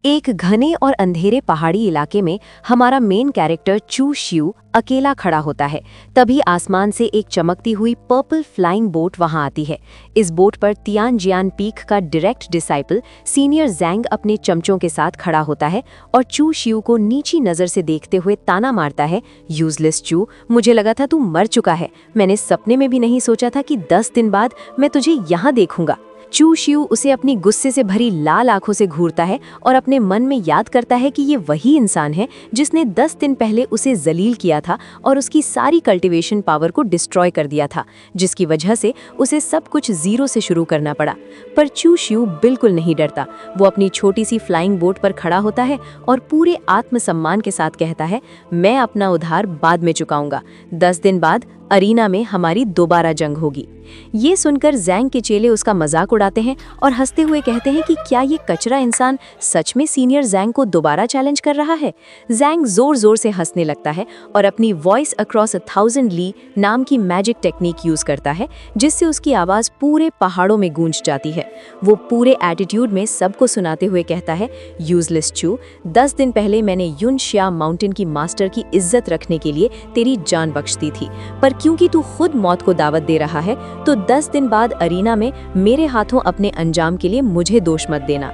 एक घने और अंधेरे पहाड़ी इलाके में हमारा मेन कैरेक्टर चू शियू अकेला खड़ा होता है। तभी आसमान से एक चमकती हुई पर्पल फ्लाइंग बोट वहां आती है। इस बोट पर तियानजियान पीक का डायरेक्ट डिसाइपल सीनियर जैंग अपने चमचों के साथ खड़ा होता है और चू शियू को नीची नजर से देखते हुए ताना मारता है, यूजलेस चू, मुझे लगा था तू मर चुका है। मैंने सपने में भी नहीं सोचा था कि 10 दिन बाद मैं तुझे यहाँ देखूंगा। चू शियू उसे अपनी गुस्से से भरी लाल आंखों से घूरता है और अपने मन में याद करता है कि ये वही इंसान है जिसने 10 दिन पहले उसे जलील किया था और उसकी सारी कल्टीवेशन पावर को डिस्ट्रॉय कर दिया था, जिसकी वजह से उसे सब कुछ जीरो से शुरू करना पड़ा। पर चू शियू बिल्कुल नहीं डरता। वो अपनी छोटी सी फ्लाइंग बोट पर खड़ा होता है और पूरे आत्मसम्मान के साथ कहता है, मैं अपना उधार बाद में चुकाऊंगा। 10 दिन बाद अरीना में हमारी दोबारा जंग होगी। ये सुनकर जैंग के चेले उसका मजाक उड़ाते हैं और हंसते हुए कहते हैं कि क्या ये कचरा इंसान सच में सीनियर जैंग को दोबारा चैलेंज कर रहा है। जैंग जोर जोर से हंसने लगता है और अपनी वॉइस अक्रॉस 1000 ली नाम की मैजिक टेक्निक यूज करता है, जिससे उसकी आवाज पूरे पहाड़ों में गूंज जाती है। वो पूरे एटीट्यूड में सबको सुनाते हुए कहता है, यूजलेस चू, 10 दिन पहले मैंने युनश्या माउंटेन की मास्टर की इज्जत रखने के लिए तेरी जान बख्श दी थी, पर क्योंकि तू खुद मौत को दावत दे रहा है तो 10 दिन बाद अरीना में मेरे हाथों अपने अंजाम के लिए मुझे दोष मत देना।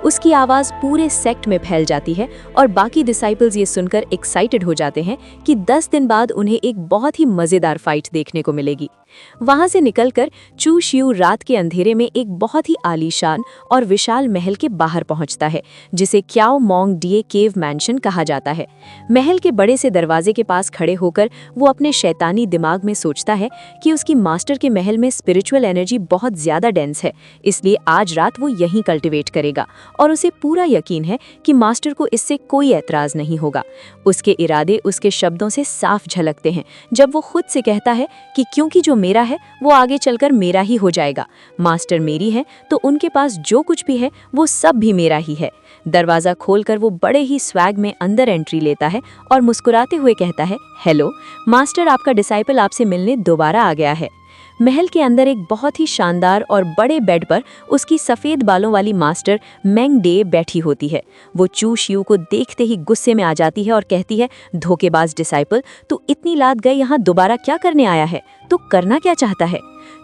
उसकी आवाज पूरे सेक्ट में फैल जाती है और बाकी डिसाइपल्स ये सुनकर एक्साइटेड हो जाते हैं कि 10 दिन बाद उन्हें एक बहुत ही मजेदार फाइट देखने को मिलेगी। वहां से निकलकर चू शियू रात के अंधेरे में एक बहुत ही आलीशान और विशाल महल के बाहर पहुंचता है, जिसे क्याओ मोंग डीए केव मैंशन कहा जाता है। महल के बड़े से दरवाजे के पास खड़े होकर वो अपने शैतानी दिमाग में सोचता है कि उसकी मास्टर के महल में स्पिरिचुअल एनर्जी बहुत ज्यादा डेंस है, इसलिए आज रात वो यहीं कल्टिवेट करेगा और उसे पूरा यकीन है कि मास्टर को इससे कोई ऐतराज नहीं होगा। उसके इरादे उसके शब्दों से साफ झलकते हैं जब वो खुद से कहता है कि क्योंकि जो मेरा है वो आगे चलकर मेरा ही हो जाएगा। मास्टर मेरी है तो उनके पास जो कुछ भी है वो सब भी मेरा ही है। दरवाजा खोलकर वो बड़े ही स्वैग में अंदर एंट्री लेता है और मुस्कुराते हुए कहता है, हेलो मास्टर, आपका डिसाइपल आपसे मिलने दोबारा आ गया है। महल के अंदर एक बहुत ही शानदार और बड़े बेड पर उसकी सफ़ेद बालों वाली मास्टर मेंग डे बैठी होती है। वो चू शियू को देखते ही गुस्से में आ जाती है और कहती है, धोखेबाज डिसाइपल, तू इतनी रात गए यहाँ दोबारा क्या करने आया है? तू करना क्या चाहता है?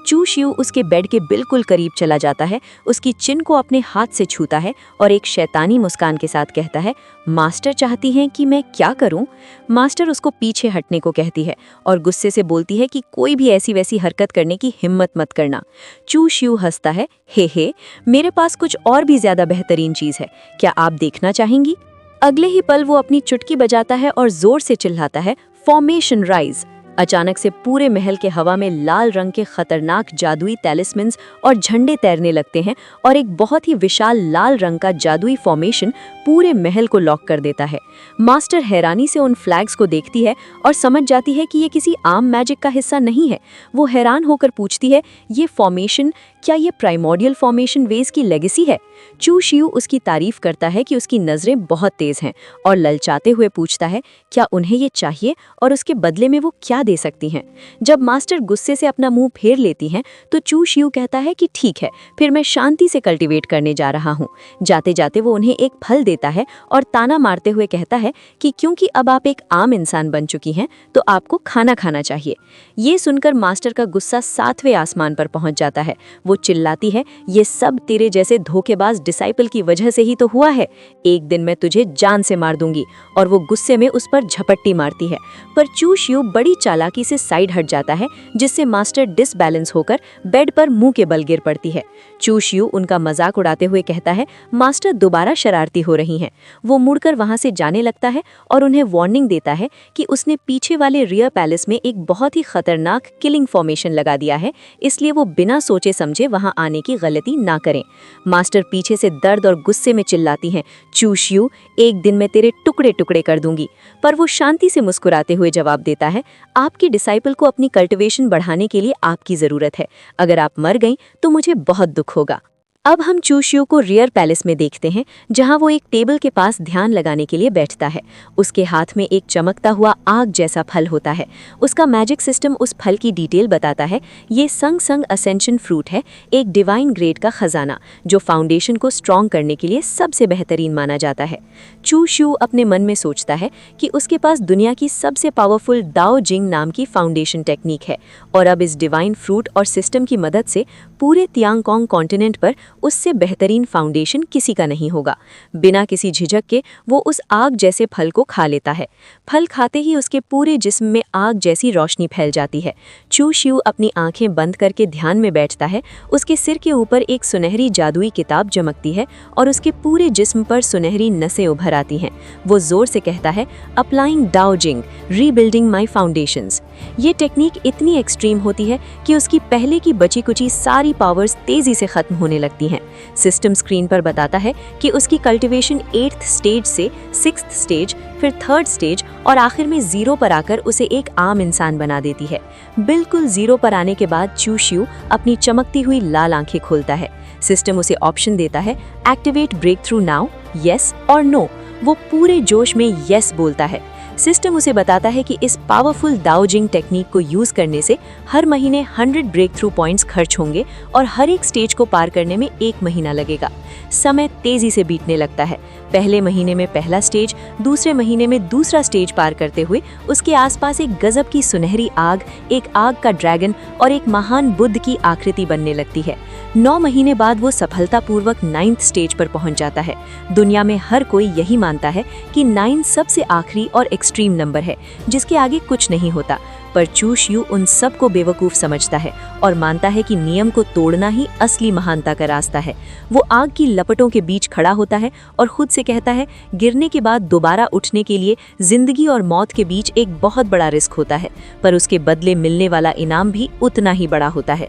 चू शियू उसके बेड के बिल्कुल करीब चला जाता है, उसकी चिन को अपने हाथ से छूता है और एक शैतानी मुस्कान के साथ कहता है, मास्टर चाहती हैं कि मैं क्या करूं? मास्टर उसको पीछे हटने को कहती है और गुस्से से बोलती है कि कोई भी ऐसी वैसी हरकत करने की हिम्मत मत करना। चू शियू हंसता है, हे मेरे पास कुछ और भी ज्यादा बेहतरीन चीज है, क्या आप देखना चाहेंगी? अगले ही पल वो अपनी चुटकी बजाता है और जोर से चिल्लाता है, फॉर्मेशन राइज। अचानक से पूरे महल के हवा में लाल रंग के खतरनाक जादुई तैलिस्मन्स और झंडे तैरने लगते हैं और एक बहुत ही विशाल लाल रंग का जादुई फॉर्मेशन पूरे महल को लॉक कर देता है। मास्टर हैरानी से उन फ्लैग्स को देखती है और समझ जाती है कि ये किसी आम मैजिक का हिस्सा नहीं है। वो हैरान होकर पूछती है, ये फॉर्मेशन, क्या ये प्राइमोर्डियल फॉर्मेशन वेज की लेगेसी है? चू शियू उसकी तारीफ करता है कि उसकी नजरें बहुत तेज हैं और ललचाते हुए पूछता है, क्या उन्हें ये चाहिए और उसके बदले में वो क्या दे सकती हैं? जब मास्टर गुस्से से अपना मुंह फेर लेती हैं तो चू शियू कहता है कि ठीक है, फिर मैं शांति से कल्टीवेट करने जा रहा हूँ। जाते जाते वो उन्हें एक फल देता है और ताना मारते हुए कहता है कि क्योंकि अब आप एक आम इंसान बन चुकी हैं तो आपको खाना खाना चाहिए। ये सुनकर मास्टर का गुस्सा 7वें आसमान पर पहुंच जाता है। वो चिल्लाती है, ये सब तेरे जैसे धोखेबाज डिसाइपल की वजह से ही तो हुआ है, एक दिन मैं तुझे जान से मार दूंगी। और वो गुस्से में उस पर झपट्टी मारती है, पर चू शियू बड़ी चालाकी से साइड हट जाता है, जिससे मास्टर डिसबैलेंस होकर बेड पर मुंह के बल गिर पड़ती है। चू शियू उनका मजाक उड़ाते हुए कहता है, मास्टर दोबारा शरारती हो रही हैं। वो मुड़कर वहां से जाने लगता है और उन्हें वार्निंग देता है कि उसने पीछे वाले रियर पैलेस में एक बहुत ही खतरनाक किलिंग फॉर्मेशन लगा दिया है, इसलिए वो बिना सोचे समझे वहां आने की गलती ना करें। मास्टर पीछे से दर्द और गुस्से में चिल्लाती हैं, चू शियू, एक दिन मैं तेरे टुकड़े टुकड़े कर दूंगी। पर वो शांति से मुस्कुराते हुए जवाब देता है, आपकी डिसाइपल को अपनी कल्टीवेशन बढ़ाने के लिए आपकी जरूरत है। अगर आप मर गईं तो मुझे बहुत दुख होगा। अब हम चूशियो को रियर पैलेस में देखते हैं, जहां वो एक टेबल के पास ध्यान लगाने के लिए बैठता है। उसके हाथ में एक चमकता हुआ आग जैसा फल होता है। उसका मैजिक सिस्टम उस फल की डिटेल बताता है। ये संग संग असेंशन फ्रूट है, एक डिवाइन ग्रेड का खजाना जो फाउंडेशन को स्ट्रॉन्ग करने के लिए सबसे बेहतरीन माना जाता है। चूशियो अपने मन में सोचता है कि उसके पास दुनिया की सबसे पावरफुल दाओ जिंग नाम की फाउंडेशन टेक्निक है, और अब इस डिवाइन फ्रूट और सिस्टम की मदद से पूरे तियांगकोंग कॉन्टिनेंट पर उससे बेहतरीन फाउंडेशन किसी का नहीं होगा। बिना किसी झिझक के वो उस आग जैसे फल को खा लेता है। फल खाते ही उसके पूरे जिस्म में आग जैसी रोशनी फैल जाती है। चूशियो अपनी आंखें बंद करके ध्यान में बैठता है। उसके सिर के ऊपर एक सुनहरी जादुई किताब चमकती है और उसके पूरे जिस्म पर सुनहरी नसें उभर आती हैं। वो जोर से कहता है, अप्लाइंग दाओ जिंग, रीबिल्डिंग माई फाउंडेशंस। ये टेक्निक इतनी एक्सट्रीम होती है कि उसकी पहले की बची कुची सारी पावर्स तेजी से खत्म होने लगती हैं। सिस्टम स्क्रीन पर बताता है कि उसकी कल्टीवेशन 8th स्टेज से 6th स्टेज, फिर 3rd स्टेज और आखिर में 0 पर आकर उसे एक आम इंसान बना देती है। बिल्कुल 0 पर आने के बाद चूशियो अपनी चमकती हुई लाल आंखें खोलता है। सिस्टम उसे ऑप्शन देता है, activate breakthrough now, yes और नो। वो पूरे जोश में येस बोलता है। सिस्टम उसे बताता है कि इस पावरफुल दाओ जिंग टेक्निक को यूज करने से हर महीने 100 ब्रेक थ्रू पॉइंट्स खर्च होंगे और हर एक स्टेज को पार करने में 1 महीना लगेगा। समय तेजी से बीतने लगता है। पहले महीने में पहला स्टेज, दूसरे महीने में दूसरा स्टेज पार करते हुए उसके आसपास एक गजब की सुनहरी आग, एक आग का ड्रैगन और एक महान बुद्ध की आकृति बनने लगती है। 9 महीने बाद वो सफलतापूर्वक 9th स्टेज पर पहुंच जाता है। दुनिया में हर कोई यही मानता है कि 9 सबसे आखिरी और एक्सट्रीम नंबर है, जिसके आगे कुछ नहीं होता। पर चूशियो उन सबको बेवकूफ़ समझता है और मानता है कि नियम को तोड़ना ही असली महानता का रास्ता है। वो आग की लपटों के बीच खड़ा होता है और खुद से कहता है, गिरने के बाद दोबारा उठने के लिए जिंदगी और मौत के बीच एक बहुत बड़ा रिस्क होता है, पर उसके बदले मिलने वाला इनाम भी उतना ही बड़ा होता है।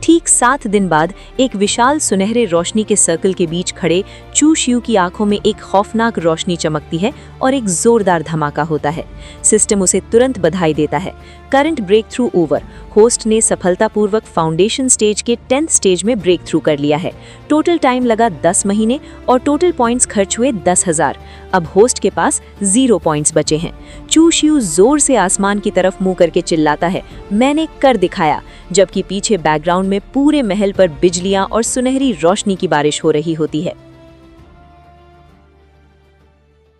ठीक 7 दिन बाद एक विशाल सुनहरे रोशनी के सर्कल के बीच खड़े चूशियो की आंखों में एक खौफनाक रोशनी चमकती है और एक जोरदार धमाका होता है। सिस्टम उसे तुरंत बधाई देता है। Current breakthrough over. Host ने सफलतापूर्वक फाउंडेशन स्टेज के 10th स्टेज में ब्रेक थ्रू कर लिया है। टोटल टाइम लगा 10 महीने और टोटल पॉइंट्स खर्च हुए 10,000। अब होस्ट के पास 0 पॉइंट्स बचे हैं। चूशियो जोर से आसमान की तरफ मुंह करके चिल्लाता है, मैंने कर दिखाया, जबकि पीछे बैकग्राउंड में पूरे महल पर बिजलियां और सुनहरी रोशनी की बारिश हो रही होती है।